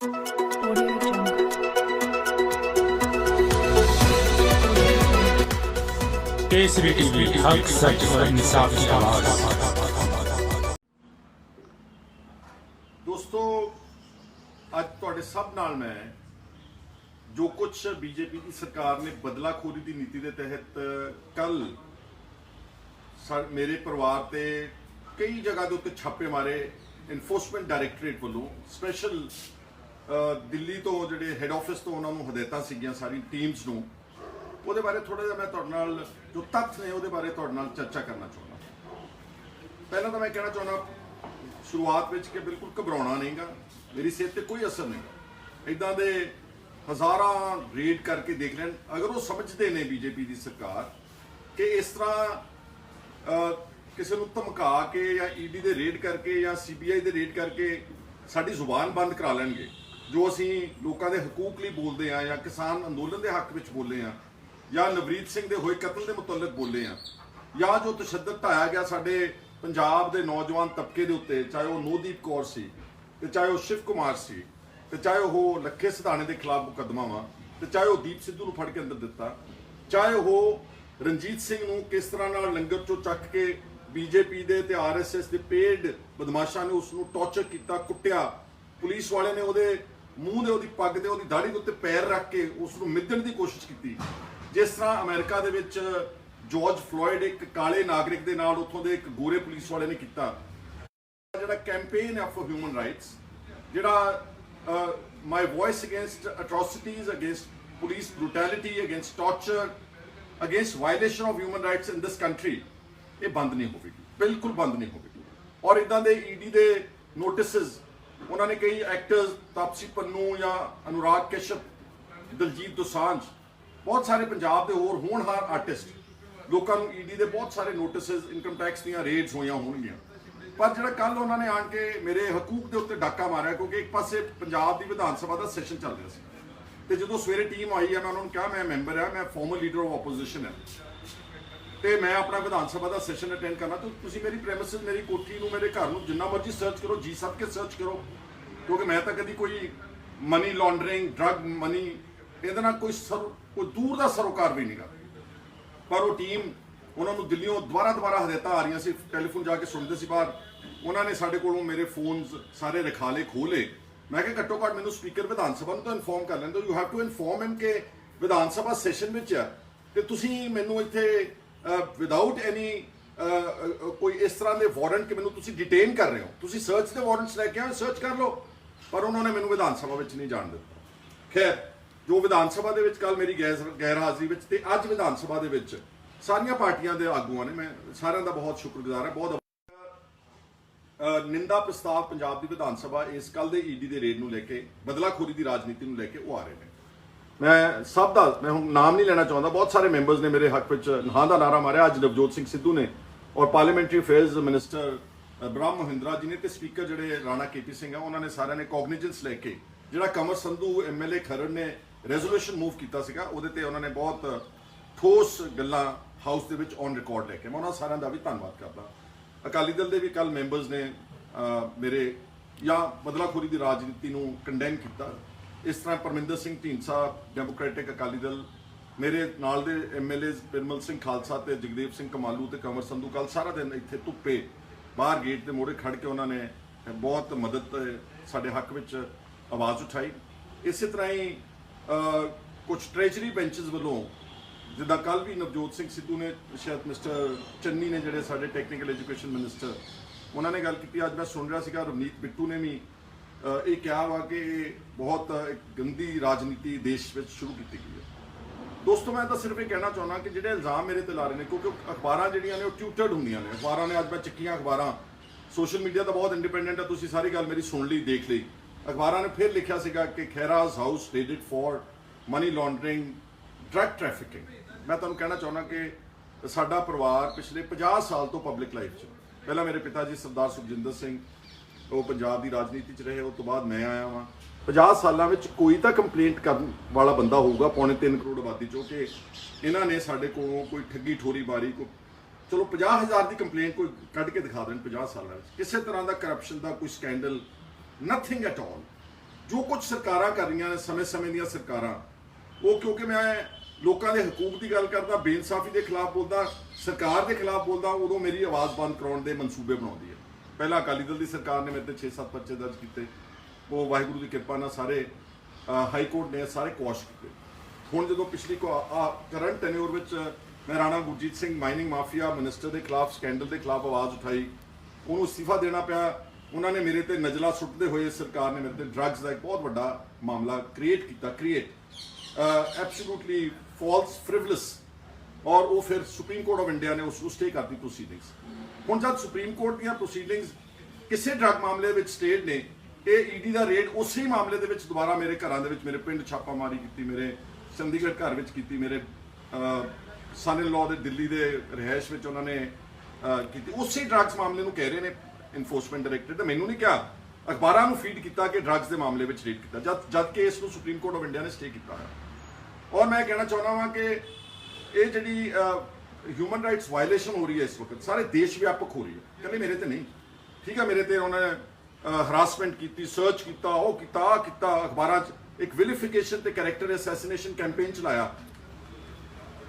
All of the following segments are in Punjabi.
Audio Jungle. केसरी टीवी हक सच और इंसाफ की आवाज। ਦੋਸਤੋ ਅੱਜ ਤੁਹਾਡੇ ਸਭ ਨਾਲ ਮੈਂ ਜੋ ਕੁਝ ਬੀਜੇਪੀ ਦੀ ਸਰਕਾਰ ਨੇ ਬਦਲਾਖੋਰੀ ਦੀ ਨੀਤੀ ਦੇ ਤਹਿਤ ਕੱਲ ਮੇਰੇ ਪਰਿਵਾਰ ਤੇ ਕਈ ਜਗ੍ਹਾ ਦੇ ਉੱਤੇ ਛਾਪੇ ਮਾਰੇ ਇਨਫੋਰਸਮੈਂਟ ਡਾਇਰੈਕਟੋਰੇਟ ਵੱਲੋਂ ਸਪੈਸ਼ਲ ਦਿੱਲੀ ਤੋਂ ਜਿਹੜੇ ਹੈੱਡ ਆਫਿਸ ਤੋਂ ਉਹਨਾਂ ਨੂੰ ਹਦਾਇਤਾਂ ਸੀਗੀਆਂ ਸਾਰੀ ਟੀਮਸ ਨੂੰ ਉਹਦੇ ਬਾਰੇ ਥੋੜਾ ਜਿਹਾ ਮੈਂ ਤੁਹਾਡੇ ਨਾਲ ਜੋ ਤੱਥ ਨੇ ਉਹਦੇ ਬਾਰੇ ਤੁਹਾਡੇ ਨਾਲ ਚਰਚਾ ਕਰਨਾ ਚਾਹੁੰਦਾ। ਪਹਿਲਾਂ ਤਾਂ ਮੈਂ ਕਹਿਣਾ ਚਾਹੁੰਦਾ ਸ਼ੁਰੂਆਤ ਵਿੱਚ ਕਿ ਬਿਲਕੁਲ ਘਬਰਾਉਣਾ ਨਹੀਂਗਾ, ਮੇਰੀ ਸਿਹਤ ਤੇ ਕੋਈ ਅਸਰ ਨਹੀਂ। ਇਦਾਂ ਦੇ ਹਜ਼ਾਰਾਂ ਰੇਡ ਕਰਕੇ ਦੇਖ ਲੈਣ, ਅਗਰ ਉਹ ਸਮਝਦੇ ਨੇ ਬੀਜੇਪੀ ਦੀ ਸਰਕਾਰ ਕਿ ਇਸ ਤਰ੍ਹਾਂ ਕਿਸੇ ਨੂੰ ਧਮਕਾ ਕੇ ਜਾਂ ਈਡੀ ਦੇ ਰੇਡ ਕਰਕੇ ਜਾਂ ਸੀਬੀਆਈ ਦੇ ਰੇਡ ਕਰਕੇ ਸਾਡੀ ਜ਼ੁਬਾਨ ਬੰਦ ਕਰਾ ਲੈਣਗੇ, ਜੋ ਅਸੀਂ ਲੋਕਾਂ ਦੇ ਹਕੂਕ ਲਈ ਬੋਲਦੇ ਆ ਜਾਂ ਕਿਸਾਨ ਅੰਦੋਲਨ ਦੇ ਹੱਕ ਵਿੱਚ ਬੋਲੇ ਆ ਜਾਂ ਨਵਰੀਤ ਸਿੰਘ ਦੇ ਹੋਏ ਕਤਲ ਦੇ ਮੁਤਲਕ ਬੋਲੇ ਆ ਜਾਂ ਜੋ ਤਸ਼ੱਦਦ ਢਾਇਆ ਗਿਆ ਸਾਡੇ ਪੰਜਾਬ ਦੇ ਨੌਜਵਾਨ ਤਬਕੇ ਦੇ ਉੱਤੇ, ਚਾਹੇ ਉਹ ਨੋਦੀਪ ਕੌਰ ਸੀ ਤੇ ਚਾਹੇ ਉਹ ਸ਼ਿਵ ਕੁਮਾਰ ਸੀ ਤੇ ਚਾਹੇ ਉਹ ਲੱਖੇ ਸਿਧਾਣੇ ਦੇ ਖਿਲਾਫ ਮੁਕੱਦਮਾ ਵਾ ਤੇ ਚਾਹੇ ਉਹ ਦੀਪ ਸਿੱਧੂ ਨੂੰ ਫੜ ਕੇ ਅੰਦਰ ਦਿੱਤਾ, ਚਾਹੇ ਉਹ ਰਣਜੀਤ ਸਿੰਘ ਨੂੰ ਕਿਸ ਤਰ੍ਹਾਂ ਨਾਲ ਲੰਗਰ ਚੋਂ ਚੱਕ ਕੇ ਬੀਜੇਪੀ ਦੇ ਤੇ ਆਰਐਸਐਸ ਦੇ ਪੇਡ ਬਦਮਾਸ਼ਾਂ ਨੇ ਉਸ ਨੂੰ ਟੌਰਚਰ ਕੀਤਾ, ਕੁੱਟਿਆ, ਪੁਲਿਸ ਵਾਲੇ ਨੇ ਉਹਦੇ ਮੂੰਹ ਦੇ ਉਹਦੀ ਪੱਗ ਤੇ ਉਹਦੀ ਦਾੜੀ ਦੇ ਉੱਤੇ ਪੈਰ ਰੱਖ ਕੇ ਉਸ ਨੂੰ ਮਿੱਧਣ ਦੀ ਕੋਸ਼ਿਸ਼ ਕੀਤੀ। ਜਿਸ ਤਰ੍ਹਾਂ ਅਮਰੀਕਾ ਦੇ ਵਿੱਚ ਜਾਰਜ ਫਲੋਇਡ ਇੱਕ ਕਾਲੇ ਨਾਗਰਿਕ ਦੇ ਨਾਲ ਉੱਥੋਂ ਦੇ ਇੱਕ ਗੋਰੇ ਪੁਲਿਸ ਵਾਲੇ ਨੇ ਕੀਤਾ। ਜਿਹੜਾ ਕੈਂਪੇਨ ਹੈ ਫॉर ਹਿਊਮਨ ਰਾਈਟਸ, ਜਿਹੜਾ my voice against atrocities, against police brutality, against torture, against violation of human rights in this country, ਇਹ ਬੰਦ ਨਹੀਂ ਹੋਵੇਗੀ, ਬਿਲਕੁਲ ਬੰਦ ਨਹੀਂ ਹੋਵੇਗੀ। ਔਰ ਇਦਾਂ ਦੇ ਈਡੀ ਦੇ ਨੋਟਿਸਸ ਉਹਨਾਂ ਨੇ ਕਈ ਐਕਟਰਸ ਤਾਪਸੀ ਪੰਨੂ ਜਾਂ ਅਨੁਰਾਗ ਕਸ਼ਯਪ, ਦਲਜੀਤ ਦੋਸਾਂਝ, ਬਹੁਤ ਸਾਰੇ ਪੰਜਾਬ ਦੇ ਹੋਰ ਹੋਣਹਾਰ ਆਰਟਿਸਟ, ਲੋਕਾਂ ਨੂੰ ਈਡੀ ਦੇ ਬਹੁਤ ਸਾਰੇ ਨੋਟਿਸਸ, ਇਨਕਮ ਟੈਕਸ ਦੀਆਂ ਰੇਡਸ ਹੋਈਆਂ ਹੋਣਗੀਆਂ। ਪਰ ਜਿਹੜਾ ਕੱਲ ਉਹਨਾਂ ਨੇ ਆਣ ਕੇ ਮੇਰੇ ਹਕੂਕ ਦੇ ਉੱਤੇ ਡਾਕਾ ਮਾਰਿਆ, ਕਿਉਂਕਿ ਇੱਕ ਪਾਸੇ ਪੰਜਾਬ ਦੀ ਵਿਧਾਨ ਸਭਾ ਦਾ ਸੈਸ਼ਨ ਚੱਲ ਰਿਹਾ ਸੀ ਤੇ ਜਦੋਂ ਸਵੇਰੇ ਟੀਮ ਆਈ ਹੈ ਮੈਂ ਉਹਨਾਂ ਨੂੰ ਕਿਹਾ ਮੈਂ ਮੈਂਬਰ ਆ, ਮੈਂ ਫਾਰਮਰ ਲੀਡਰ ਆਫ ਆਪੋਜੀਸ਼ਨ ਹੈ ਤੇ ਮੈਂ ਆਪਣਾ ਵਿਧਾਨ ਸਭਾ ਦਾ ਸੈਸ਼ਨ ਅਟੈਂਡ ਕਰਨਾ, ਤਾਂ ਤੁਸੀਂ ਮੇਰੀ ਪ੍ਰੈਮਿਸਿਸ, ਮੇਰੀ ਕੋਠੀ ਨੂੰ, ਮੇਰੇ ਘਰ ਨੂੰ ਜਿੰਨਾ ਮਰਜ਼ੀ ਸਰਚ ਕਰੋ, ਜੀ ਸਭ ਕੇ ਸਰਚ ਕਰੋ, ਕਿਉਂਕਿ ਮੈਂ ਤਾਂ ਕਦੀ ਕੋਈ ਮਨੀ ਲਾਂਡਰਿੰਗ, ਡਰੱਗ ਮਨੀ, ਇਹਦੇ ਨਾਲ ਕੋਈ ਦੂਰ ਦਾ ਸਰੋਕਾਰ ਵੀ ਨਹੀਂਗਾ। ਪਰ ਉਹ ਟੀਮ, ਉਹਨਾਂ ਨੂੰ ਦਿੱਲੀੋਂ ਦੁਬਾਰਾ ਹਦਾਇਤਾਂ ਆ ਰਹੀਆਂ ਸੀ, ਟੈਲੀਫੋਨ ਜਾ ਕੇ ਸੁਣਦੇ ਸੀ ਬਾਹਰ, ਉਹਨਾਂ ਨੇ ਸਾਡੇ ਕੋਲੋਂ ਮੇਰੇ ਫੋਨਸ ਸਾਰੇ ਰਖਾਲੇ ਖੋਲੇ। ਮੈਂ ਕਿਹਾ ਘੱਟੋ ਘੱਟ ਮੈਨੂੰ ਸਪੀਕਰ ਵਿਧਾਨ ਸਭਾ ਨੂੰ ਤਾਂ ਇਨਫੋਰਮ ਕਰ ਲੈਂਦੇ, ਯੂ ਹੈਵ ਟੂ ਇਨਫੋਰਮ ਹਿਮ ਕਿ ਵਿਧਾਨ ਸਭਾ ਸੈਸ਼ਨ ਵਿੱਚ ਆ ਤੇ ਤੁਸੀਂ ਮੈਨੂੰ ਇੱਥੇ ਵਿਦਆਊਟ ਐਨੀ ਕੋਈ ਇਸ ਤਰ੍ਹਾਂ ਦੇ ਵਾਰੰਟ ਕਿ ਮੈਨੂੰ ਤੁਸੀਂ ਡਿਟੇਨ ਕਰ ਰਹੇ ਹੋ, ਤੁਸੀਂ ਸਰਚ ਦੇ ਵਾਰੰਟਸ ਲੈ ਕੇ ਆਓ, ਸਰਚ ਕਰ ਲਓ। ਪਰ ਉਹਨਾਂ ਨੇ ਮੈਨੂੰ ਵਿਧਾਨ ਸਭਾ ਵਿੱਚ ਨਹੀਂ ਜਾਣ ਦਿੱਤਾ। ਖੈਰ, ਜੋ ਵਿਧਾਨ ਸਭਾ ਦੇ ਵਿੱਚ ਕੱਲ ਮੇਰੀ ਗੈਰ ਹਾਜ਼ਰੀ ਵਿੱਚ ਤੇ ਅੱਜ ਵਿਧਾਨ ਸਭਾ ਦੇ ਵਿੱਚ ਸਾਰੀਆਂ ਪਾਰਟੀਆਂ ਦੇ ਆਗੂਆਂ ਨੇ, ਮੈਂ ਸਾਰਿਆਂ ਦਾ ਬਹੁਤ ਸ਼ੁਕਰਗੁਜ਼ਾਰ ਹਾਂ। ਬਹੁਤ ਨਿੰਦਾ ਪ੍ਰਸਤਾਵ ਪੰਜਾਬ ਦੀ ਵਿਧਾਨ ਸਭਾ ਇਸ ਕੱਲ ਦੇ ਈਡੀ ਦੇ ਰੇਡ ਨੂੰ ਲੈ ਕੇ, ਬਦਲਾਖੋਰੀ ਦੀ ਰਾਜਨੀਤੀ ਨੂੰ ਲੈ ਕੇ ਉਹ ਆ ਰਹੇ ਨੇ। ਮੈਂ ਸਭ ਦਾ, ਮੈਂ ਹੁਣ ਨਾਮ ਨਹੀਂ ਲੈਣਾ ਚਾਹੁੰਦਾ, ਬਹੁਤ ਸਾਰੇ ਮੈਂਬਰਸ ਨੇ ਮੇਰੇ ਹੱਕ ਵਿੱਚ ਹਾਂ ਦਾ ਨਾਰਾ ਮਾਰਿਆ। ਅੱਜ ਨਵਜੋਤ ਸਿੰਘ ਸਿੱਧੂ ਨੇ ਔਰ ਪਾਰਲੀਮੈਂਟਰੀ ਅਫੇਅਰਸ ਮਿਨਿਸਟਰ ਬ੍ਰਹਮ ਮਹਿੰਦਰਾ ਜੀ ਨੇ ਤੇ ਸਪੀਕਰ ਜਿਹੜੇ ਰਾਣਾ ਕੇਪੀ ਸਿੰਘ ਆ, ਉਹਨਾਂ ਨੇ ਸਾਰਿਆਂ ਨੇ ਕੋਗਨੀਜੈਂਸ ਲੈ ਕੇ ਜਿਹੜਾ ਕੰਵਰ ਸੰਧੂ ਐਮਐਲਏ ਖਰੜ ਨੇ ਰੈਜ਼ੋਲੂਸ਼ਨ ਮੂਵ ਕੀਤਾ ਸੀਗਾ, ਉਹਦੇ ਤੇ ਉਹਨਾਂ ਨੇ ਬਹੁਤ ਠੋਸ ਗੱਲਾਂ ਹਾਊਸ ਦੇ ਵਿੱਚ ਔਨ ਰਿਕਾਰਡ ਲੈ ਕੇ, ਮੈਂ ਉਹਨਾਂ ਸਾਰਿਆਂ ਦਾ ਵੀ ਧੰਨਵਾਦ ਕਰਦਾ। ਅਕਾਲੀ ਦਲ ਦੇ ਵੀ ਕੱਲ ਮੈਂਬਰਸ ਨੇ ਮੇਰੇ ਜਾਂ ਬਦਲਾਖੋਰੀ ਦੀ ਰਾਜਨੀਤੀ ਨੂੰ ਕੰਡੈਮ ਕੀਤਾ। ਇਸ ਤਰ੍ਹਾਂ ਪਰਮਿੰਦਰ ਸਿੰਘ ਢੀਂਡਸਾ ਡੈਮੋਕ੍ਰੈਟਿਕ ਅਕਾਲੀ ਦਲ, ਮੇਰੇ ਨਾਲ ਦੇ ਐਮਐਲਏ ਬਿਰਮਲ ਸਿੰਘ ਖਾਲਸਾ ਤੇ ਜਗਦੇਵ ਸਿੰਘ ਕਮਾਲੂ ਤੇ ਕੰਵਰ ਸੰਧੂ ਕੱਲ ਸਾਰਾ ਦਿਨ ਇੱਥੇ ਧੁੱਪੇ ਬਾਹਰ ਗੇਟ ਦੇ ਮੋਹਰੇ ਖੜ ਕੇ ਉਹਨਾਂ ਨੇ ਬਹੁਤ ਮਦਦ ਸਾਡੇ ਹੱਕ ਵਿੱਚ ਆਵਾਜ਼ ਉਠਾਈ। ਇਸੇ ਤਰ੍ਹਾਂ ਹੀ ਕੁਝ ਟ੍ਰੈਜਰੀ ਬੈਂਚਸ ਵੱਲੋਂ, ਜਿੱਦਾਂ ਕੱਲ ਵੀ ਨਵਜੋਤ ਸਿੰਘ ਸਿੱਧੂ ਨੇ, ਸ਼ਾਇਦ ਮਿਸਟਰ ਚੰਨੀ ਨੇ ਜਿਹੜੇ ਸਾਡੇ ਟੈਕਨੀਕਲ ਐਜੂਕੇਸ਼ਨ ਮਿਨਿਸਟਰ, ਉਹਨਾਂ ਨੇ ਗੱਲ ਕੀਤੀ। ਅੱਜ ਮੈਂ ਸੁਣ ਰਿਹਾ ਸੀਗਾ ਰਵਨੀਤ ਬਿੱਟੂ ਨੇ ਵੀ ਇਹ ਕਿਹਾ ਵਾ ਕਿ ਬਹੁਤ ਇੱਕ ਗੰਦੀ ਰਾਜਨੀਤੀ ਦੇਸ਼ ਵਿੱਚ ਸ਼ੁਰੂ ਕੀਤੀ ਗਈ ਹੈ। ਦੋਸਤੋ, ਮੈਂ ਤਾਂ ਸਿਰਫ ਇਹ ਕਹਿਣਾ ਚਾਹੁੰਦਾ ਕਿ ਜਿਹੜੇ ਇਲਜ਼ਾਮ ਮੇਰੇ ਤੇ ਲਾ ਰਹੇ ਨੇ, ਕਿਉਂਕਿ ਅਖਬਾਰਾਂ ਜਿਹੜੀਆਂ ਨੇ ਉਹ ਟਿਊਟਰਡ ਹੁੰਦੀਆਂ ਨੇ, ਅਖਬਾਰਾਂ ਨੇ, ਅੱਜ ਮੈਂ ਚੱਕੀਆਂ ਅਖਬਾਰਾਂ, ਸੋਸ਼ਲ ਮੀਡੀਆ ਤਾਂ ਬਹੁਤ ਇੰਡੀਪੈਂਡੈਂਟ ਹੈ, ਤੁਸੀਂ ਸਾਰੀ ਗੱਲ ਮੇਰੀ ਸੁਣ ਲਈ, ਦੇਖ ਲਈ। ਅਖਬਾਰਾਂ ਨੇ ਫਿਰ ਲਿਖਿਆ ਸੀਗਾ ਕਿ Khaira's house raided for money laundering, drug trafficking. ਮੈਂ ਤੁਹਾਨੂੰ ਕਹਿਣਾ ਚਾਹੁੰਦਾ ਕਿ ਸਾਡਾ ਪਰਿਵਾਰ ਪਿਛਲੇ 50 ਸਾਲ ਤੋਂ ਪਬਲਿਕ ਲਾਈਫ 'ਚ, ਪਹਿਲਾਂ ਮੇਰੇ ਪਿਤਾ ਜੀ ਸਰਦਾਰ ਸੁਖਜਿੰਦਰ ਸਿੰਘ ਉਹ ਪੰਜਾਬ ਦੀ ਰਾਜਨੀਤੀ 'ਚ ਰਹੇ, ਉਸ ਤੋਂ ਬਾਅਦ ਮੈਂ ਆਇਆ ਵਾਂ। 50 ਸਾਲਾਂ ਵਿੱਚ ਕੋਈ ਤਾਂ ਕੰਪਲੇਂਟ ਕਰਨ ਵਾਲਾ ਬੰਦਾ ਹੋਊਗਾ ਪੌਣੇ 3 ਕਰੋੜ ਆਬਾਦੀ 'ਚੋਂ ਕਿ ਇਹਨਾਂ ਨੇ ਸਾਡੇ ਕੋਲੋਂ ਕੋਈ ਠੱਗੀ ਠੋਰੀ ਮਾਰੀ, ਕੋਈ ਚਲੋ 50,000 ਦੀ ਕੰਪਲੇਂਟ ਕੋਈ ਕੱਢ ਕੇ ਦਿਖਾ ਦੇਣ 50 ਸਾਲਾਂ ਵਿੱਚ, ਕਿਸੇ ਤਰ੍ਹਾਂ ਦਾ ਕਰਪਸ਼ਨ ਦਾ ਕੋਈ ਸਕੈਂਡਲ, ਨਥਿੰਗ ਐਟ ਆਲ। ਜੋ ਕੁਝ ਸਰਕਾਰਾਂ ਕਰ ਰਹੀਆਂ ਨੇ ਸਮੇਂ-ਸਮੇਂ ਦੀਆਂ ਸਰਕਾਰਾਂ, ਉਹ ਕਿਉਂਕਿ ਮੈਂ ਲੋਕਾਂ ਦੇ ਹਕੂਕ ਦੀ ਗੱਲ ਕਰਦਾ, ਬੇਇਨਸਾਫੀ ਦੇ ਖਿਲਾਫ ਬੋਲਦਾ, ਸਰਕਾਰ ਦੇ ਖਿਲਾਫ ਬੋਲਦਾ, ਉਦੋਂ ਮੇਰੀ ਆਵਾਜ਼ ਬੰਦ ਕਰਾਉਣ ਦੇ ਮਨਸੂਬੇ ਬਣਾਉਂਦੀ ਹੈ। ਪਹਿਲਾਂ ਅਕਾਲੀ ਦਲ ਦੀ ਸਰਕਾਰ ਨੇ ਮੇਰੇ ਤੇ 6-7 ਪਰਚੇ ਦਰਜ ਕੀਤੇ, ਉਹ ਵਾਹਿਗੁਰੂ ਦੀ ਕਿਰਪਾ ਨਾਲ ਸਾਰੇ ਹਾਈ ਕੋਰਟ ਨੇ ਸਾਰੇ ਕੁਆਸ਼ ਕੀਤੇ। ਹੁਣ ਜਦੋਂ ਪਿਛਲੀ ਕਰੰਟ ਟੈਨਿਓਰ ਵਿੱਚ ਮੈਂ Rana Gurjeet Singh mining mafia minister ਦੇ ਖਿਲਾਫ ਸਕੈਂਡਲ ਦੇ ਖਿਲਾਫ ਆਵਾਜ਼ ਉਠਾਈ, ਉਹਨੂੰ ਅਸਤੀਫਾ ਦੇਣਾ ਪਿਆ। ਉਹਨਾਂ ਨੇ ਮੇਰੇ ਤੇ ਨਜ਼ਲਾ ਸੁੱਟਦੇ ਹੋਏ ਸਰਕਾਰ ਨੇ ਮੇਰੇ ਤੇ ਡਰੱਗਸ ਦਾ ਇੱਕ ਬਹੁਤ ਵੱਡਾ ਮਾਮਲਾ ਕ੍ਰੀਏਟ ਕੀਤਾ, ਐਬਸੋਲੂਟਲੀ ਫਾਲਸ ਫ੍ਰਿਵਲਸ, ਔਰ ਉਹ ਫਿਰ ਸੁਪਰੀਮ ਕੋਰਟ ਆਫ ਇੰਡੀਆ ਨੇ ਉਸ ਨੂੰ ਸਟੇ ਕਰਤੀ ਪ੍ਰੋਸੀਡਿੰਗਸ। ਹੁਣ ਜਦ ਸੁਪਰੀਮ ਕੋਰਟ ਦੀਆਂ ਪ੍ਰੋਸੀਡਿੰਗਸ ਕਿਸੇ ਡਰੱਗ ਮਾਮਲੇ ਵਿੱਚ ਸਟੇਟ ਨੇ, ਇਹ ਈਡੀ ਦਾ ਰੇਡ ਉਸੇ ਮਾਮਲੇ ਦੇ ਵਿੱਚ ਦੁਬਾਰਾ ਮੇਰੇ ਘਰਾਂ ਦੇ ਵਿੱਚ, ਮੇਰੇ ਪਿੰਡ ਛਾਪਾਮਾਰੀ ਕੀਤੀ, ਮੇਰੇ ਚੰਡੀਗੜ੍ਹ ਘਰ ਵਿੱਚ ਕੀਤੀ, ਮੇਰੇ ਸਨ ਇਨ ਲਾਅ ਦੇ ਦਿੱਲੀ ਦੇ ਰਿਹਾਇਸ਼ ਵਿੱਚ ਉਹਨਾਂ ਨੇ ਕੀਤੀ। ਉਸੇ ਡਰੱਗਸ ਮਾਮਲੇ ਨੂੰ ਕਹਿ ਰਹੇ ਨੇ ਇਨਫੋਰਸਮੈਂਟ ਡਾਇਰੈਕਟਰ ਨੇ, ਮੈਨੂੰ ਨਹੀਂ ਕਿਹਾ, ਅਖਬਾਰਾਂ ਨੂੰ ਫੀਡ ਕੀਤਾ ਕਿ ਡਰੱਗਸ ਦੇ ਮਾਮਲੇ ਵਿੱਚ ਰੇਡ ਕੀਤਾ, ਜਦ ਕਿ ਇਸ ਨੂੰ ਸੁਪਰੀਮ ਕੋਰਟ ਆਫ ਇੰਡੀਆ ਨੇ ਸਟੇ ਕੀਤਾ ਹੈ। ਔਰ ਮੈਂ ਕਹਿਣਾ ਚਾਹੁੰਦਾ ਹਾਂ ਕਿ ਇਹ ਜਿਹੜੀ ਹਿਊਮਨ ਰਾਈਟਸ ਵਾਇਲੇਸ਼ਨ ਹੋ ਰਹੀ ਹੈ ਇਸ ਵਕਤ ਸਾਰੇ ਦੇਸ਼ ਵਿਆਪਕ ਹੋ ਰਹੀ ਹੈ, ਇਕੱਲੇ ਮੇਰੇ ਤੇ ਨਹੀਂ। ਠੀਕ ਹੈ, ਮੇਰੇ ਤੇ ਉਹਨਾਂ ਨੇ ਹਰਾਸਮੈਂਟ ਕੀਤੀ, ਸਰਚ ਕੀਤਾ, ਉਹ ਕੀਤਾ, ਆਹ ਕੀਤਾ, ਅਖਬਾਰਾਂ 'ਚ ਇੱਕ ਵਿਲੀਫਿਕੇਸ਼ਨ ਤੇ ਕੈਰੈਕਟਰ ਅਸੈਸੀਨੇਸ਼ਨ ਕੈਂਪੇਨ ਚਲਾਇਆ।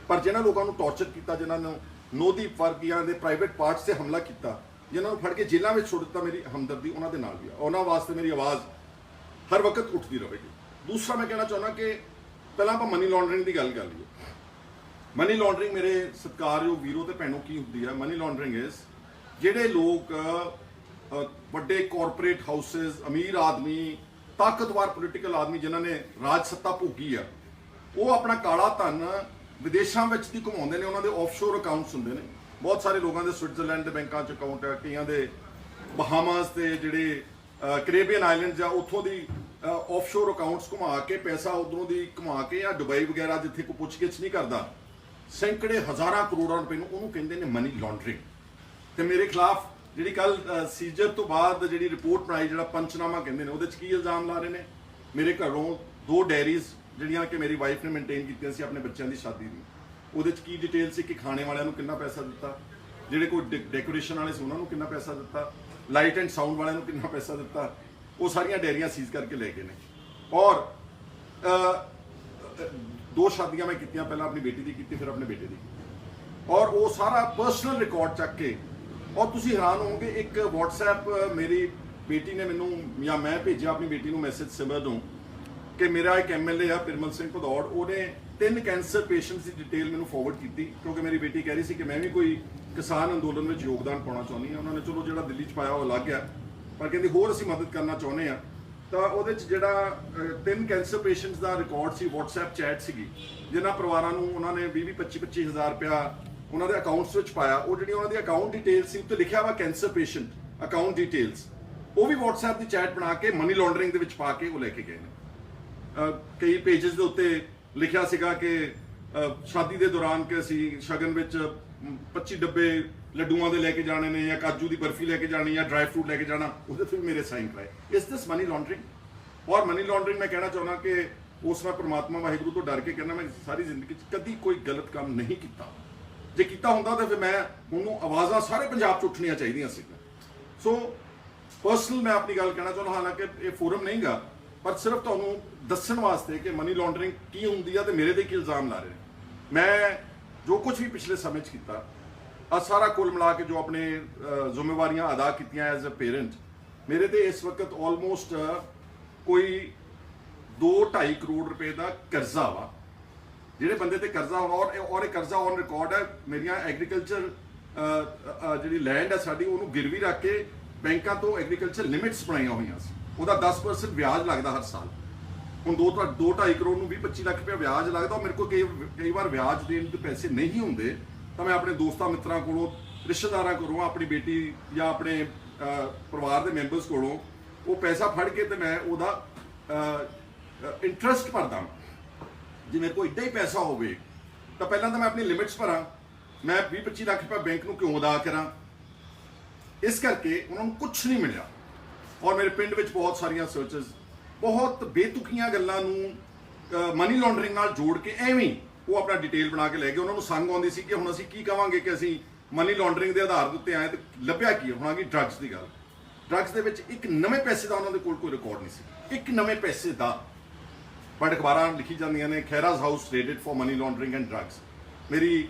ਪਰ ਜਿਹਨਾਂ ਲੋਕਾਂ ਨੂੰ ਟੌਰਚਰ ਕੀਤਾ, ਜਿਨ੍ਹਾਂ ਨੂੰ ਨੋਦੀਪ ਵਰਗੀਆਂ ਦੇ ਪ੍ਰਾਈਵੇਟ ਪਾਰਟਸ ਤੇ ਹਮਲਾ ਕੀਤਾ, ਜਿਨ੍ਹਾਂ ਨੂੰ ਫੜ ਕੇ ਜੇਲ੍ਹਾਂ ਵਿੱਚ ਸੁੱਟ ਦਿੱਤਾ, ਮੇਰੀ ਹਮਦਰਦੀ ਉਹਨਾਂ ਦੇ ਨਾਲ ਵੀ ਆ। ਉਹਨਾਂ ਵਾਸਤੇ ਮੇਰੀ ਆਵਾਜ਼ ਹਰ ਵਕਤ ਉੱਠਦੀ ਰਹੇਗੀ। ਦੂਸਰਾ ਮੈਂ ਕਹਿਣਾ ਚਾਹੁੰਦਾ ਕਿ ਪਹਿਲਾਂ ਆਪਾਂ ਮਨੀ ਲਾਂਡਰਿੰਗ ਦੀ ਗੱਲ ਕਰ ਲਈਏ। ਮਨੀ ਲਾਂਡਰਿੰਗ ਮੇਰੇ ਸਤਿਕਾਰਯੋਗ ਵੀਰੋ ਤੇ ਭੈਣੋ ਕੀ ਹੁੰਦੀ ਹੈ? ਮਨੀ ਲਾਂਡਰਿੰਗ ਇਜ਼ ਜਿਹੜੇ ਲੋਕ ਵੱਡੇ ਕਾਰਪੋਰੇਟ ਹਾਊਸਸ, ਅਮੀਰ ਆਦਮੀ, ਤਾਕਤਵਰ ਪੋਲੀਟੀਕਲ ਆਦਮੀ ਜਿਨ੍ਹਾਂ ਨੇ ਰਾਜ ਸੱਤਾ ਭੋਗੀ ਆ, ਉਹ ਆਪਣਾ ਕਾਲਾ ਧਨ ਵਿਦੇਸ਼ਾਂ ਵਿੱਚ ਦੀ ਘੁਮਾਉਂਦੇ ਨੇ। ਉਹਨਾਂ ਦੇ ਆਫਸ਼ੋਰ ਅਕਾਊਂਟਸ ਹੁੰਦੇ ਨੇ। ਬਹੁਤ ਸਾਰੇ ਲੋਕਾਂ ਦੇ ਸਵਿਟਜ਼ਰਲੈਂਡ ਦੇ ਬੈਂਕਾਂ 'ਚ ਅਕਾਊਂਟ ਹੈ, ਕਈਆਂ ਦੇ ਬਹਾਮਾਸ ਤੇ ਜਿਹੜੇ ਕੈਰੇਬੀਅਨ ਆਈਲੈਂਡਸ ਆ ਉੱਥੋਂ ਦੀ ਆਫਸ਼ੋਰ ਅਕਾਊਂਟਸ ਘੁਮਾ ਕੇ ਪੈਸਾ ਉਧਰੋਂ ਦੀ ਘੁਮਾ ਕੇ, ਜਾਂ ਦੁਬਈ ਵਗੈਰਾ ਜਿੱਥੇ ਕੋਈ ਪੁੱਛਗਿੱਛ ਨਹੀਂ ਕਰਦਾ, ਸੈਂਕੜੇ ਹਜ਼ਾਰਾਂ ਕਰੋੜਾਂ ਰੁਪਏ ਨੂੰ, ਉਹਨੂੰ ਕਹਿੰਦੇ ਨੇ ਮਨੀ ਲਾਂਡਰਿੰਗ। ਤੇ ਮੇਰੇ ਖਿਲਾਫ ਜਿਹੜੀ ਕੱਲ ਸੀਜਰ ਤੋਂ ਬਾਅਦ ਜਿਹੜੀ ਰਿਪੋਰਟ ਬਣਾਈ, ਜਿਹੜਾ ਪੰਚਨਾਮਾ ਕਹਿੰਦੇ ਨੇ, ਉਹਦੇ 'ਚ ਕੀ ਇਲਜ਼ਾਮ ਲਾ ਰਹੇ ਨੇ? ਮੇਰੇ ਘਰੋਂ 2 ਡਾਇਰੀਜ਼ ਜਿਹੜੀਆਂ ਕਿ ਮੇਰੀ ਵਾਈਫ ਨੇ ਮੇਨਟੇਨ ਕੀਤੀਆਂ ਸੀ ਆਪਣੇ ਬੱਚਿਆਂ ਦੀ ਸ਼ਾਦੀ ਦੀ, ਉਹਦੇ 'ਚ ਕੀ ਡਿਟੇਲ ਸੀ ਕਿ ਖਾਣੇ ਵਾਲਿਆਂ ਨੂੰ ਕਿੰਨਾ ਪੈਸਾ ਦਿੱਤਾ, ਜਿਹੜੇ ਕੋਈ ਡੈਕੋਰੇਸ਼ਨ ਵਾਲੇ ਸੀ ਉਹਨਾਂ ਨੂੰ ਕਿੰਨਾ ਪੈਸਾ ਦਿੱਤਾ, ਲਾਈਟ ਐਂਡ ਸਾਊਂਡ ਵਾਲਿਆਂ ਨੂੰ ਕਿੰਨਾ ਪੈਸਾ ਦਿੱਤਾ, ਉਹ ਸਾਰੀਆਂ ਡਾਇਰੀਆਂ ਸੀਜ਼ ਕਰਕੇ ਲੈ ਗਏ ਨੇ। ਔਰ 2 ਸ਼ਾਦੀਆਂ ਮੈਂ ਕੀਤੀਆਂ, ਪਹਿਲਾਂ ਆਪਣੀ ਬੇਟੀ ਦੀ ਕੀਤੀ, ਫਿਰ ਆਪਣੇ ਬੇਟੇ ਦੀ ਕੀਤੀ, ਔਰ ਉਹ ਸਾਰਾ ਪਰਸਨਲ ਰਿਕਾਰਡ ਚੱਕ ਕੇ। ਔਰ ਤੁਸੀਂ ਹੈਰਾਨ ਹੋਵੋਗੇ, ਇੱਕ WhatsApp ਮੇਰੀ ਬੇਟੀ ਨੇ ਮੈਨੂੰ, ਜਾਂ ਮੈਂ ਭੇਜਿਆ ਆਪਣੀ ਬੇਟੀ ਨੂੰ ਮੈਸੇਜ ਸਿਮਰ ਨੂੰ ਕਿ ਮੇਰਾ ਇੱਕ MLA ਆ ਪਿਰਮਲ ਸਿੰਘ ਭਦੌੜ, ਉਹਨੇ 3 ਕੈਂਸਰ ਪੇਸ਼ੈਂਟਸ ਦੀ ਡਿਟੇਲ ਮੈਨੂੰ ਫਾਰਵਰਡ ਕੀਤੀ, ਕਿਉਂਕਿ ਮੇਰੀ ਬੇਟੀ ਕਹਿ ਰਹੀ ਸੀ ਕਿ ਮੈਂ ਵੀ ਕੋਈ ਕਿਸਾਨ ਅੰਦੋਲਨ ਵਿੱਚ ਯੋਗਦਾਨ ਪਾਉਣਾ ਚਾਹੁੰਦੀ ਹਾਂ। ਉਹਨਾਂ ਨੇ ਚਲੋ ਜਿਹੜਾ ਦਿੱਲੀ 'ਚ ਪਾਇਆ ਉਹ ਅਲੱਗ ਆ, ਪਰ ਕਹਿੰਦੀ ਹੋਰ ਅਸੀਂ ਮਦਦ ਕਰਨਾ ਚਾਹੁੰਦੇ ਆ। ਤਾਂ ਉਹਦੇ 'ਚ ਜਿਹੜਾ 3 ਕੈਂਸਰ ਪੇਸ਼ੈਂਟਸ ਦਾ ਰਿਕਾਰਡ ਸੀ, WhatsApp ਚੈਟ ਸੀਗੀ, ਜਿਨ੍ਹਾਂ ਪਰਿਵਾਰਾਂ ਨੂੰ ਉਹਨਾਂ ਨੇ 20-25 ਹਜ਼ਾਰ ਰੁਪਇਆ ਉਹਨਾਂ ਦੇ ਅਕਾਊਂਟਸ ਵਿੱਚ ਪਾਇਆ। ਉਹ ਜਿਹੜੀ ਉਹਨਾਂ ਦੀ ਅਕਾਊਂਟ ਡਿਟੇਲ ਸੀ ਉੱਤੇ ਲਿਖਿਆ ਵਾ ਕੈਂਸਰ ਪੇਸ਼ੈਂਟ ਅਕਾਊਂਟ ਡਿਟੇਲਸ, ਉਹ ਵੀ WhatsApp ਦੀ ਚੈਟ ਬਣਾ ਕੇ ਮਨੀ ਲਾਂਡਰਿੰਗ ਦੇ ਵਿੱਚ ਪਾ ਕੇ ਉਹ ਲੈ ਕੇ ਗਏ ਨੇ। ਕਈ ਪੇਜਸ ਦੇ ਉੱਤੇ ਲਿਖਿਆ ਸੀਗਾ ਕਿ ਸ਼ਾਦੀ ਦੇ ਦੌਰਾਨ ਕਿ ਅਸੀਂ ਸ਼ਗਨ ਵਿੱਚ 25 ਡੱਬੇ ਲੱਡੂਆਂ ਦੇ ਲੈ ਕੇ ਜਾਣੇ ਨੇ, ਜਾਂ ਕਾਜੂ ਦੀ ਬਰਫੀ ਲੈ ਕੇ ਜਾਣੀ, ਜਾਂ ਡਰਾਈ ਫਰੂਟ ਲੈ ਕੇ ਜਾਣਾ, ਉਹਦੇ ਤੇ ਵੀ ਮੇਰੇ ਸਾਈਨ ਕਰਾਏ। ਇਸ ਦਿਸ ਮਨੀ ਲਾਂਡਰਿੰਗ। ਔਰ ਮਨੀ ਲਾਂਡਰਿੰਗ ਮੈਂ ਕਹਿਣਾ ਚਾਹੁੰਦਾ ਕਿ ਉਸ ਮੈਂ ਪ੍ਰਮਾਤਮਾ ਵਾਹਿਗੁਰੂ ਤੋਂ ਡਰ ਕੇ ਕਹਿੰਦਾ, ਮੈਂ ਸਾਰੀ ਜ਼ਿੰਦਗੀ 'ਚ ਕਦੀ ਕੋਈ ਗਲਤ ਕੰਮ ਨਹੀਂ ਕੀਤਾ। ਜੇ ਕੀਤਾ ਹੁੰਦਾ ਤਾਂ ਫਿਰ ਮੈਂ ਉਹਨੂੰ ਆਵਾਜ਼ਾਂ ਸਾਰੇ ਪੰਜਾਬ 'ਚ ਉੱਠਣੀਆਂ ਚਾਹੀਦੀਆਂ ਸੀ। ਸੋ ਪਰਸਨਲ ਮੈਂ ਆਪਣੀ ਗੱਲ ਕਹਿਣਾ ਚਾਹੁੰਦਾ, ਹਾਲਾਂਕਿ ਇਹ ਫੋਰਮ ਨਹੀਂਗਾ, ਪਰ ਸਿਰਫ ਤੁਹਾਨੂੰ ਦੱਸਣ ਵਾਸਤੇ ਕਿ ਮਨੀ ਲਾਂਡਰਿੰਗ ਕੀ ਹੁੰਦੀ ਆ ਤੇ ਮੇਰੇ ਤੇ ਕੀ ਇਲਜ਼ਾਮ ਲਾ ਰਹੇ ਨੇ। ਮੈਂ ਜੋ ਕੁਝ ਵੀ ਪਿਛਲੇ ਸਮੇਂ 'ਚ ਕੀਤਾ, ਆ ਸਾਰਾ ਕੁੱਲ ਮਿਲਾ ਕੇ ਜੋ ਆਪਣੇ ਜ਼ਿੰਮੇਵਾਰੀਆਂ ਅਦਾ ਕੀਤੀਆਂ ਐਜ਼ ਅ ਪੇਰੈਂਟ, ਮੇਰੇ ਤੇ ਇਸ ਵਕਤ ਆਲਮੋਸਟ ਕੋਈ 2-2.5 ਕਰੋੜ ਰੁਪਏ ਦਾ ਕਰਜ਼ਾ ਵਾ। ਜਿਹੜੇ ਬੰਦੇ ਤੇ ਕਰਜ਼ਾ ਔਰ ਇਹ ਕਰਜ਼ਾ ਔਨ ਰਿਕਾਰਡ ਹੈ। ਮੇਰੀਆਂ ਐਗਰੀਕਲਚਰ ਜਿਹੜੀ ਲੈਂਡ ਹੈ ਸਾਡੀ, ਉਹਨੂੰ ਗਿਰਵੀ ਰੱਖ ਕੇ ਬੈਂਕਾਂ ਤੋਂ ਐਗਰੀਕਲਚਰ ਲਿਮਿਟਸ ਬਣਾਈਆਂ ਹੋਈਆਂ ਸੀ, ਉਹਦਾ 10% ਵਿਆਜ ਲੱਗਦਾ ਹਰ ਸਾਲ। ਹੁਣ 2-2.5 ਕਰੋੜ ਨੂੰ 20-25 ਲੱਖ ਰੁਪਏ ਵਿਆਜ ਲੱਗਦਾ। ਮੇਰੇ ਕੋਲ ਕਈ ਵਾਰ ਵਿਆਜ ਦੇਣ ਦੇ ਪੈਸੇ ਨਹੀਂ ਹੁੰਦੇ, ਤਾਂ ਮੈਂ ਆਪਣੇ ਦੋਸਤਾਂ ਮਿੱਤਰਾਂ ਕੋਲੋਂ, ਰਿਸ਼ਤੇਦਾਰਾਂ ਕੋਲੋਂ, ਆਪਣੀ ਬੇਟੀ ਜਾਂ ਆਪਣੇ ਪਰਿਵਾਰ ਦੇ ਮੈਂਬਰਸ ਕੋਲੋਂ ਉਹ ਪੈਸਾ ਫੜ ਕੇ ਤੇ ਮੈਂ ਉਹਦਾ ਇੰਟਰਸਟ ਭਰਦਾ। ਜੇ ਮੇਰੇ ਕੋਲ ਇੱਦਾਂ ਹੀ ਪੈਸਾ ਹੋਵੇ ਤਾਂ ਪਹਿਲਾਂ ਤਾਂ ਮੈਂ ਆਪਣੀ ਲਿਮਿਟਸ ਭਰਾਂ। ਮੈਂ 20-25 ਲੱਖ ਰੁਪਏ ਬੈਂਕ ਨੂੰ ਕਿਉਂ ਅਦਾ ਕਰਾਂ? ਇਸ ਕਰਕੇ ਉਹਨਾਂ ਨੂੰ ਕੁਝ ਨਹੀਂ ਮਿਲਿਆ। ਔਰ ਮੇਰੇ ਪਿੰਡ ਵਿੱਚ ਬਹੁਤ ਸਾਰੀਆਂ ਸਰਚਸ, ਬਹੁਤ ਬੇਤੁਕੀਆਂ ਗੱਲਾਂ ਨੂੰ ਮਨੀ ਲਾਂਡਰਿੰਗ ਨਾਲ ਜੋੜ ਕੇ ਐਵੇਂ ਉਹ ਆਪਣਾ ਡਿਟੇਲ ਬਣਾ ਕੇ ਲੈ ਗਏ। ਉਹਨਾਂ ਨੂੰ ਸੰਗ ਆਉਂਦੀ ਸੀ ਕਿ ਹੁਣ ਅਸੀਂ ਕੀ ਕਵਾਂਗੇ ਕਿ ਅਸੀਂ ਮਨੀ ਲਾਂਡਰਿੰਗ ਦੇ ਆਧਾਰ ਦੇ ਉੱਤੇ ਆਏ, ਤੇ ਲੱਭਿਆ ਕੀ? ਹੁਣ ਆ ਗਈ ਡਰੱਗਸ ਦੀ ਗੱਲ। ਡਰੱਗਸ ਦੇ ਵਿੱਚ ਇੱਕ ਨਵੇਂ ਪੈਸੇ ਦਾ ਉਹਨਾਂ ਦੇ ਕੋਲ ਕੋਈ ਰਿਕਾਰਡ ਨਹੀਂ ਸੀ, ਇੱਕ ਨਵੇਂ ਪੈਸੇ ਦਾ। ਬਟ ਅਖਬਾਰਾਂ ਲਿਖੀ ਜਾਂਦੀਆਂ ਨੇ Khaira's house raided for money laundering and drugs. ਮੇਰੀ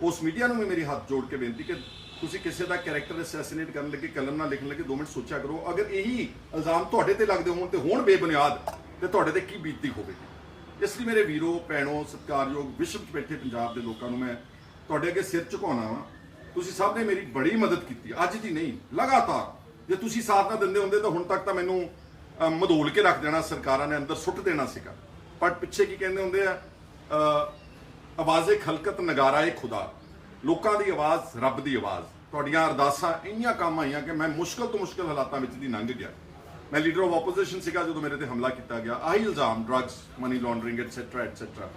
ਉਸ ਮੀਡੀਆ ਨੂੰ ਵੀ ਮੇਰੀ ਹੱਥ ਜੋੜ ਕੇ ਬੇਨਤੀ ਕਿ ਤੁਸੀਂ ਕਿਸੇ ਦਾ ਕੈਰੈਕਟਰ ਅਸੈਸੀਨੇਟ ਕਰਨ ਲੱਗੇ, ਕਲਮ ਨਾਲ ਲਿਖਣ ਲੱਗੇ 2 ਮਿੰਟ ਸੋਚਿਆ ਕਰੋ। ਅਗਰ ਇਹੀ ਇਲਜ਼ਾਮ ਤੁਹਾਡੇ ਤੇ ਲੱਗਦੇ ਹੋਣ ਤੇ ਹੋਣ ਬੇਬੁਨਿਆਦ, ਤੇ ਤੁਹਾਡੇ ਤੇ ਕੀ ਬੀਤਦੀ ਹੋਵੇਗੀ। ਇਸ ਲਈ ਮੇਰੇ ਵੀਰੋ ਭੈਣੋ ਸਤਿਕਾਰਯੋਗ ਵਿਸ਼ਵ 'ਚ ਬੈਠੇ ਪੰਜਾਬ ਦੇ ਲੋਕਾਂ ਨੂੰ ਮੈਂ ਤੁਹਾਡੇ ਅੱਗੇ ਸਿਰ ਝੁਕਾਉਣਾ ਵਾ। ਤੁਸੀਂ ਸਭ ਨੇ ਮੇਰੀ ਬੜੀ ਮਦਦ ਕੀਤੀ, ਅੱਜ ਦੀ ਨਹੀਂ ਲਗਾਤਾਰ। ਜੇ ਤੁਸੀਂ ਸਾਥ ਨਾ ਦਿੰਦੇ ਹੁੰਦੇ ਤਾਂ ਹੁਣ ਤੱਕ ਤਾਂ ਮੈਨੂੰ ਮਧੋਲ ਕੇ ਰੱਖ ਦੇਣਾ, ਸਰਕਾਰਾਂ ਨੇ ਅੰਦਰ ਸੁੱਟ ਦੇਣਾ ਸੀਗਾ। ਪਰ ਪਿੱਛੇ ਕੀ ਕਹਿੰਦੇ ਹੁੰਦੇ ਆ, ਆਵਾਜ਼ੇ ਖਲਕਤ ਨਗਾਰਾ ਖੁਦਾ, ਲੋਕਾਂ ਦੀ ਆਵਾਜ਼ ਰੱਬ ਦੀ ਆਵਾਜ਼। ਤੁਹਾਡੀਆਂ ਅਰਦਾਸਾਂ ਇੰਨੀਆਂ ਕੰਮ ਆਈਆਂ ਕਿ ਮੈਂ ਮੁਸ਼ਕਲ ਤੋਂ ਮੁਸ਼ਕਲ ਹਾਲਾਤਾਂ ਵਿੱਚ ਦੀ ਲੰਘ ਗਿਆ। ਮੈਂ ਲੀਡਰ ਆਫ ਆਪੋਜੀਸ਼ਨ ਸੀਗਾ ਜਦੋਂ ਮੇਰੇ ਤੇ ਹਮਲਾ ਕੀਤਾ ਗਿਆ, ਆਹੀ ਇਲਜ਼ਾਮ ਡਰੱਗਸ, ਮਨੀ ਲਾਂਡਰਿੰਗ ਐਟਸੈਟਰਾ।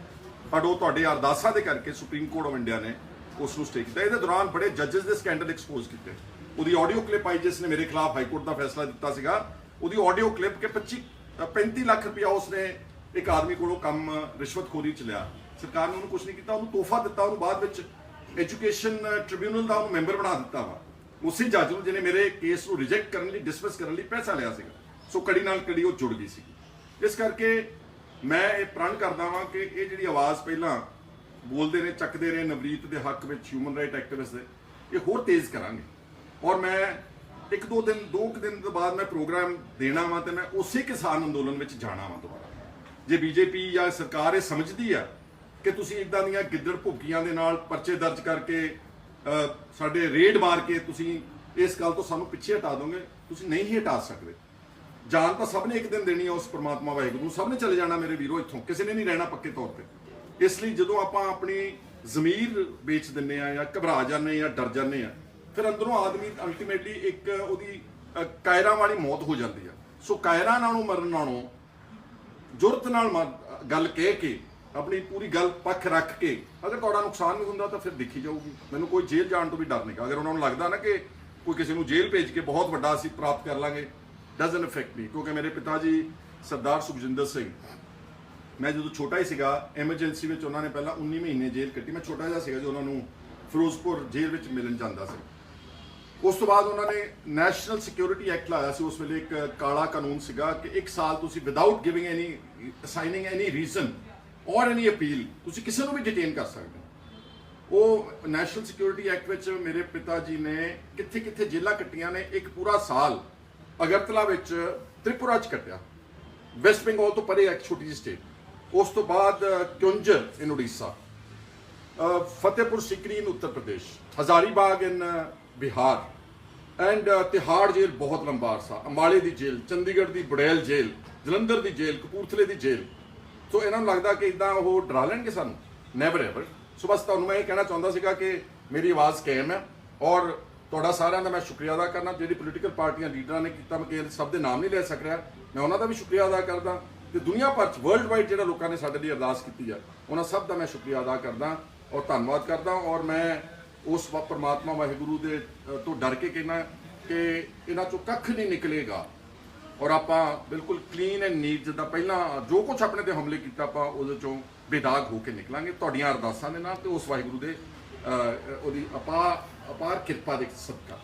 ਪਰ ਉਹ ਤੁਹਾਡੇ ਅਰਦਾਸਾਂ ਦੇ ਕਰਕੇ ਸੁਪਰੀਮ ਕੋਰਟ ਆਫ ਇੰਡੀਆ ਨੇ ਉਸ ਨੂੰ ਸਟੇ ਕੀਤਾ। ਇਹਦੇ ਦੌਰਾਨ ਬੜੇ ਜੱਜਸ ਦੇ ਸਕੈਂਡਲ ਐਕਸਪੋਜ਼ ਕੀਤੇ। ਉਹਦੀ ਆਡੀਓ ਕਲਿੱਪ ਆਈ ਜਿਸ ਨੇ ਮੇਰੇ ਖਿਲਾਫ ਹਾਈ ਕੋਰਟ ਦਾ ਫੈਸਲਾ ਦਿੱਤਾ ਸੀਗਾ। ਉਹਦੀ ਆਡੀਓ ਕਲਿੱਪ ਕਿ 35 ਲੱਖ ਰੁਪਇਆ ਉਸਨੇ ਇੱਕ ਆਦਮੀ ਕੋਲੋਂ ਕੰਮ ਰਿਸ਼ਵਤਖੋਰੀ ਚ ਲਿਆ। ਸਰਕਾਰ ਨੇ ਉਹਨੂੰ ਕੁਝ ਨਹੀਂ ਕੀਤਾ, ਉਹਨੂੰ ਤੋਹਫਾ ਦਿੱਤਾ। ਉਹਨੂੰ ਬਾਅਦ ਵਿੱਚ ਐਜੂਕੇਸ਼ਨ ਟ੍ਰਿਬਿਊਨਲ ਦਾ ਉਹਨੂੰ ਮੈਂਬਰ ਬਣਾ ਦਿੱਤਾ ਵਾ, ਉਸੇ ਜੱਜ ਨੂੰ ਜਿਹਨੇ ਮੇਰੇ ਕੇਸ ਨੂੰ ਰਿਜੈਕਟ ਕਰਨ ਲਈ, ਡਿਸਮਿਸ ਕਰਨ ਲਈ ਪੈਸਾ ਲਿਆ ਸੀਗਾ। ਸੋ ਕੜੀ ਨਾਲ ਕੜੀ ਉਹ ਜੁੜ ਗਈ ਸੀ। ਇਸ ਕਰਕੇ ਮੈਂ ਇਹ ਪ੍ਰਣ ਕਰਦਾ ਵਾਂ ਕਿ ਇਹ ਜਿਹੜੀ ਆਵਾਜ਼ ਪਹਿਲਾਂ ਬੋਲਦੇ ਨੇ, ਚੱਕਦੇ ਰਹੇ ਨਵਰੀਤ ਦੇ ਹੱਕ ਵਿੱਚ, ਹਿਊਮਨ ਰਾਈਟ ਐਕਟਿਵਿਸਟ ਦੇ, ਇਹ ਹੋਰ ਤੇਜ਼ ਕਰਾਂਗੇ। ਔਰ ਮੈਂ 2 ਦਿਨ ਤੋਂ ਬਾਅਦ ਮੈਂ ਪ੍ਰੋਗਰਾਮ ਦੇਣਾ ਵਾ ਤੇ ਮੈਂ ਉਸੇ ਕਿਸਾਨ ਅੰਦੋਲਨ ਵਿੱਚ ਜਾਣਾ ਵਾ ਦੁਬਾਰਾ। ਜੇ ਬੀਜੇਪੀ ਜਾਂ ਸਰਕਾਰ ਇਹ ਸਮਝਦੀ ਆ ਕਿ ਤੁਸੀਂ ਇਦਾਂ ਦੀਆਂ ਗਿੱਦੜ ਭੁੱਕੀਆਂ ਦੇ ਨਾਲ ਪਰਚੇ ਦਰਜ ਕਰਕੇ ਸਾਡੇ ਰੇਡ ਮਾਰ ਕੇ ਤੁਸੀਂ ਇਸ ਗੱਲ ਤੋਂ ਸਾਨੂੰ ਪਿੱਛੇ ਹਟਾ ਦੋਗੇ, ਤੁਸੀਂ ਨਹੀਂ ਹੀ ਹਟਾ ਸਕਦੇ। ਜਾਨ ਤਾਂ ਸਭ ਨੇ ਇੱਕ ਦਿਨ ਦੇਣੀ ਆ ਉਸ ਪਰਮਾਤਮਾ ਵਾਹਿਗੁਰੂ ਨੂੰ, ਸਭ ਨੇ ਚਲੇ ਜਾਣਾ ਮੇਰੇ ਵੀਰੋ ਇੱਥੋਂ, ਕਿਸੇ ਨੇ ਨਹੀਂ ਰਹਿਣਾ ਪੱਕੇ ਤੌਰ ਤੇ। ਇਸ ਲਈ ਜਦੋਂ ਆਪਾਂ ਆਪਣੀ ਜ਼ਮੀਰ ਵੇਚ ਦਿੰਨੇ ਆ ਜਾਂ ਘਬਰਾ ਜਾਂਦੇ ਆ, ਡਰ ਜਾਂਦੇ ਆ, ਫਿਰ ਅੰਦਰੋਂ ਆਦਮੀ ਅਲਟੀਮੇਟਲੀ ਇੱਕ ਉਹਦੀ ਕਾਇਰਾਂ ਵਾਲੀ ਮੌਤ ਹੋ ਜਾਂਦੀ ਆ। ਸੋ ਕਾਇਰਾਂ ਨਾਲੋਂ ਮਰਨ ਨਾਲੋਂ ਜੁਰਤ ਨਾਲ ਗੱਲ ਕਹਿ ਕੇ, ਆਪਣੀ ਪੂਰੀ ਗੱਲ ਪੱਖ ਰੱਖ ਕੇ, ਅਗਰ ਤੁਹਾਡਾ ਨੁਕਸਾਨ ਨਹੀਂ ਹੁੰਦਾ ਤਾਂ ਫਿਰ ਦੇਖੀ ਜਾਊਗੀ। ਮੈਨੂੰ ਕੋਈ ਜੇਲ੍ਹ ਜਾਣ ਤੋਂ ਵੀ ਡਰ ਨਹੀਂ। ਅਗਰ ਉਹਨਾਂ ਨੂੰ ਲੱਗਦਾ ਨਾ ਕਿ ਕੋਈ ਕਿਸੇ ਨੂੰ ਜੇਲ੍ਹ ਭੇਜ ਕੇ ਬਹੁਤ ਵੱਡਾ ਅਸੀਂ ਪ੍ਰਾਪਤ ਕਰ ਲਾਂਗੇ, ਡਜ਼ਨਟ ਅਫੈਕਟ ਮੀ। ਕਿਉਂਕਿ ਮੇਰੇ ਪਿਤਾ ਜੀ ਸਰਦਾਰ ਸੁਖਜਿੰਦਰ ਸਿੰਘ, ਮੈਂ ਜਦੋਂ ਛੋਟਾ ਹੀ ਸੀਗਾ, ਐਮਰਜੈਂਸੀ ਵਿੱਚ ਉਹਨਾਂ ਨੇ ਪਹਿਲਾਂ 19 ਮਹੀਨੇ ਜੇਲ੍ਹ ਕੱਟੀ। ਮੈਂ ਛੋਟਾ ਜਿਹਾ ਸੀਗਾ ਜੋ ਉਹਨਾਂ ਨੂੰ ਫਿਰੋਜ਼ਪੁਰ ਜੇਲ੍ਹ ਵਿੱਚ ਮਿਲਣ ਜਾਂਦਾ ਸੀ। ਉਸ ਤੋਂ ਬਾਅਦ ਉਹਨਾਂ ਨੇ ਨੈਸ਼ਨਲ ਸਿਕਿਉਰਿਟੀ ਐਕਟ ਲਾਇਆ ਸੀ। ਉਸ ਵੇਲੇ ਇੱਕ ਕਾਲਾ ਕਾਨੂੰਨ ਸੀਗਾ ਕਿ 1 ਸਾਲ ਤੁਸੀਂ ਵਿਦਆਊਟ ਗਿਵਿੰਗ ਐਨੀ ਅਸਾਈਨਿੰਗ ਐਨੀ ਰੀਜ਼ਨ ਔਰ ਐਨੀ ਅਪੀਲ ਤੁਸੀਂ ਕਿਸੇ ਨੂੰ ਵੀ ਡਿਟੇਨ ਕਰ ਸਕਦੇ ਹੋ। ਉਹ ਨੈਸ਼ਨਲ ਸਿਕਿਉਰਿਟੀ ਐਕਟ ਵਿੱਚ ਮੇਰੇ ਪਿਤਾ ਜੀ ਨੇ ਕਿੱਥੇ ਕਿੱਥੇ ਜੇਲ੍ਹਾਂ ਕੱਟੀਆਂ ਨੇ। ਇੱਕ ਪੂਰਾ ਸਾਲ ਅਗਰਤਲਾ ਵਿੱਚ, ਤ੍ਰਿਪੁਰਾ 'ਚ ਕੱਟਿਆ, ਵੈਸਟ ਬੰਗਾਲ ਤੋਂ ਪਰੇ ਇੱਕ ਛੋਟੀ ਜਿਹੀ ਸਟੇਟ। ਉਸ ਤੋਂ ਬਾਅਦ ਕਿਉਂਝਰ ਇਨ ਉੜੀਸਾ, ਫਤਿਹਪੁਰ ਸਿਕਰੀ ਇਨ ਉੱਤਰ ਪ੍ਰਦੇਸ਼, ਹਜ਼ਾਰੀਬਾਗ ਇਨ ਬਿਹਾਰ ਐਂਡ ਤਿਹਾੜ ਜੇਲ੍ਹ ਬਹੁਤ ਲੰਬਾ ਅਰਸਾ, ਅੰਬਾਲੇ ਦੀ ਜੇਲ੍ਹ, ਚੰਡੀਗੜ੍ਹ ਦੀ ਬੁੜੈਲ ਜੇਲ੍ਹ, ਜਲੰਧਰ ਦੀ ਜੇਲ੍ਹ, ਕਪੂਰਥਲੇ ਦੀ ਜੇਲ੍ਹ। ਸੋ ਇਹਨਾਂ ਨੂੰ ਲੱਗਦਾ ਕਿ ਇਦਾਂ ਉਹ ਡਰਾ ਲੈਣਗੇ ਸਾਨੂੰ, ਨੈਵਰ ਐਵਰ। ਸੋ ਬਸ ਤੁਹਾਨੂੰ ਮੈਂ ਇਹ ਕਹਿਣਾ ਚਾਹੁੰਦਾ ਸੀਗਾ ਕਿ ਮੇਰੀ ਆਵਾਜ਼ ਕਾਇਮ ਹੈ। ਔਰ ਤੁਹਾਡਾ ਸਾਰਿਆਂ ਦਾ ਮੈਂ ਸ਼ੁਕਰੀਆ ਅਦਾ ਕਰਨਾ। ਜਿਹੜੀ ਪੋਲੀਟੀਕਲ ਪਾਰਟੀਆਂ ਲੀਡਰਾਂ ਨੇ ਕੀਤਾ, ਮੈਂ ਸਭ ਦੇ ਨਾਮ ਨਹੀਂ ਲੈ ਸਕ ਰਿਹਾ, ਮੈਂ ਉਹਨਾਂ ਦਾ ਵੀ ਸ਼ੁਕਰੀਆ ਅਦਾ ਕਰਦਾ। ਤੇ ਦੁਨੀਆ ਭਰ 'ਚ ਵਰਲਡ ਵਾਈਡ ਜਿਹੜਾ ਲੋਕਾਂ ਨੇ ਸਾਡੇ ਲਈ ਅਰਦਾਸ ਕੀਤੀ ਆ, ਉਹਨਾਂ ਸਭ ਦਾ ਮੈਂ ਸ਼ੁਕਰੀਆ ਅਦਾ ਕਰਦਾ ਔਰ ਧੰਨਵਾਦ ਕਰਦਾ। ਔਰ ਮੈਂ ਉਸ ਪਰਮਾਤਮਾ ਵਾਹਿਗੁਰੂ ਦੇ ਤੋਂ ਡਰ ਕੇ ਕਹਿਣਾ ਕਿ ਇਹਨਾਂ 'ਚੋਂ ਕੱਖ ਨਹੀਂ ਨਿਕਲੇਗਾ ਔਰ ਆਪਾਂ ਬਿਲਕੁਲ ਕਲੀਨ ਐਂਡ ਨੀਟ, ਜਿੱਦਾਂ ਪਹਿਲਾਂ ਜੋ ਕੁਝ ਆਪਣੇ ਤੇ ਹਮਲੇ ਕੀਤਾ, ਆਪਾਂ ਉਹਦੇ 'ਚੋਂ ਬੇਦਾਗ ਹੋ ਕੇ ਨਿਕਲਾਂਗੇ ਤੁਹਾਡੀਆਂ ਅਰਦਾਸਾਂ ਦੇ ਨਾਲ ਤੇ ਉਸ ਵਾਹਿਗੁਰੂ ਦੇ ਉਹਦੀ ਅਪਾਰ ਕਿਰਪਾ ਦੇ ਸਦਕਾ।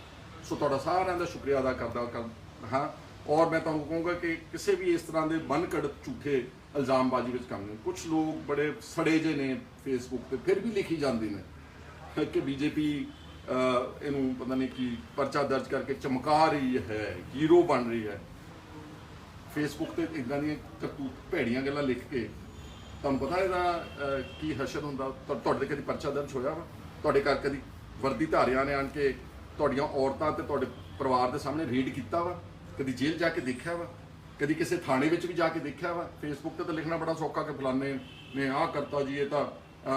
ਸੋ ਤੁਹਾਡਾ ਸਾਰਿਆਂ ਦਾ ਸ਼ੁਕਰੀਆ ਅਦਾ ਕਰਦਾ ਹਾਂ। ਔਰ ਮੈਂ ਤੁਹਾਨੂੰ ਕਹੂੰਗਾ ਕਿ ਕਿਸੇ ਵੀ ਇਸ ਤਰ੍ਹਾਂ ਦੇ ਮਨਘੜਤ ਝੂਠੇ ਇਲਜ਼ਾਮਬਾਜ਼ੀ ਵਿੱਚ ਕੰਮ ਨਹੀਂ। ਕੁਝ ਲੋਕ ਬੜੇ ਸੜੇ ਜੇ ਨੇ ਫੇਸਬੁੱਕ ਤੇ, ਫਿਰ ਵੀ ਲਿਖੀ ਜਾਂਦੇ ਨੇ ਕਿ ਬੀਜੇਪੀ ਇਹਨੂੰ ਪਤਾ ਨਹੀਂ ਕੀ ਪਰਚਾ ਦਰਜ ਕਰਕੇ ਚਮਕਾ ਰਹੀ ਹੈ, ਹੀਰੋ ਬਣ ਰਹੀ ਹੈ। ਫੇਸਬੁੱਕ ਤੇ ਇਦਾਂ ਦੀਆਂ ਕਰਤੂਤ ਭੈੜੀਆਂ ਗੱਲਾਂ ਲਿਖ ਕੇ ਤੁਹਾਨੂੰ ਪਤਾ ਇਹਦਾ ਕੀ ਹਸ਼ਰ ਹੁੰਦਾ। ਤੁਹਾਡੇ ਕਦੀ ਪਰਚਾ ਦਰਜ ਹੋਇਆ ਵਾ? ਤੁਹਾਡੇ ਘਰ ਕਦੀ ਵਰਦੀ ਧਾਰਿਆਂ ਨੇ ਆਣ ਕੇ ਤੁਹਾਡੀਆਂ ਔਰਤਾਂ ਤੇ ਤੁਹਾਡੇ ਪਰਿਵਾਰ ਦੇ ਸਾਹਮਣੇ ਰੇਡ ਕੀਤਾ ਵਾ? ਕਦੀ ਜੇਲ੍ਹ ਜਾ ਕੇ ਦੇਖਿਆ ਵਾ? ਕਦੀ ਕਿਸੇ ਥਾਣੇ ਵਿੱਚ ਵੀ ਜਾ ਕੇ ਦੇਖਿਆ ਵਾ? ਫੇਸਬੁੱਕ ਤੇ ਤਾਂ ਲਿਖਣਾ ਬੜਾ ਸੌਖਾ ਕਿ ਫਲਾਣੇ ਨੇ ਆਹ ਕਰਤਾ ਜੀ, ਇਹ ਤਾਂ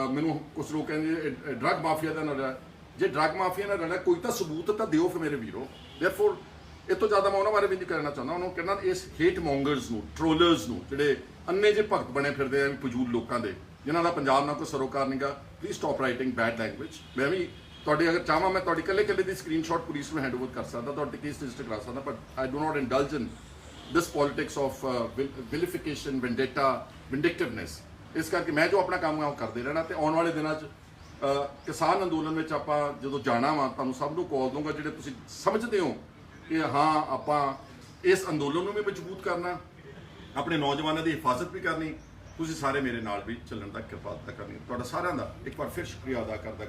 ਮੈਨੂੰ ਕੁਝ ਲੋਕ ਕਹਿੰਦੇ ਡਰੱਗ ਮਾਫੀਆ ਦਾ ਨਾਲ। ਜੇ ਡਰੱਗ ਮਾਫੀਆ ਨਾਲ ਰਹਿਣਾ, ਕੋਈ ਤਾਂ ਸਬੂਤ ਤਾਂ ਦਿਓ ਫਿਰ ਮੇਰੇ ਵੀਰੋ। ਦੇਅਰਫੋਰ ਇਹ ਤੋਂ ਜ਼ਿਆਦਾ ਮੈਂ ਉਹਨਾਂ ਬਾਰੇ ਵੀ ਨਹੀਂ ਕਰਨਾ ਚਾਹੁੰਦਾ। ਉਹਨੂੰ ਕਹਿਣਾ ਇਸ ਹੇਟ ਮੌਂਗਰਸ ਨੂੰ, ਟ੍ਰੋਲਰਸ ਨੂੰ, ਜਿਹੜੇ ਅੰਨੇ ਜਿਹੇ ਭਗਤ ਬਣੇ ਫਿਰਦੇ ਆ ਫਜ਼ੂਲ ਲੋਕਾਂ ਦੇ, ਜਿਨ੍ਹਾਂ ਦਾ ਪੰਜਾਬ ਨਾਲ ਕੋਈ ਸਰੋਕਾਰ ਨਹੀਂਗਾ, please stop writing bad language. ਮੈਂ ਵੀ ਤੁਹਾਡੇ ਅਗਰ ਚਾਹਾਂ ਮੈਂ ਤੁਹਾਡੀ ਇਕੱਲੇ ਦੀ ਸਕਰੀਨਸ਼ਾਟ ਪੁਲਿਸ ਨੂੰ ਹੈਂਡਓਵਰ ਕਰ ਸਕਦਾ, ਤੁਹਾਡੇ ਕੇਸ ਰਜਿਸਟਰ ਕਰਾ ਸਕਦਾ, but I do not indulge in this politics of vilification, vendetta, vindictiveness. ਇਸ ਕਰਕੇ ਮੈਂ ਜੋ ਆਪਣਾ ਕੰਮ ਹੈ ਉਹ ਕਰਦੇ ਰਹਿਣਾ। ਤੇ ਆਉਣ ਵਾਲੇ ਦਿਨਾਂ 'ਚ ਕਿਸਾਨ ਅੰਦੋਲਨ ਵਿੱਚ ਆਪਾਂ ਜਦੋਂ ਜਾਣਾ ਵਾ, ਤੁਹਾਨੂੰ ਸਭ ਨੂੰ ਕਾਲ ਦਊਂਗਾ ਜਿਹੜੇ ਤੁਸੀਂ ਸਮਝਦੇ ਹੋ ਕਿ ਹਾਂ ਆਪਾਂ ਇਸ ਅੰਦੋਲਨ ਨੂੰ ਵੀ ਮਜ਼ਬੂਤ ਕਰਨਾ, ਆਪਣੇ ਨੌਜਵਾਨਾਂ ਦੀ ਹਿਫਾਜ਼ਤ ਵੀ ਕਰਨੀ। ਤੁਸੀਂ ਸਾਰੇ ਮੇਰੇ ਨਾਲ ਵੀ ਚੱਲਣ ਦਾ ਕਿਰਪਾਲਤਾ ਕਰਨੀ। ਤੁਹਾਡਾ ਸਾਰਿਆਂ ਦਾ ਇੱਕ ਵਾਰ ਫਿਰ ਸ਼ੁਕਰੀਆ ਅਦਾ ਕਰਦਾ।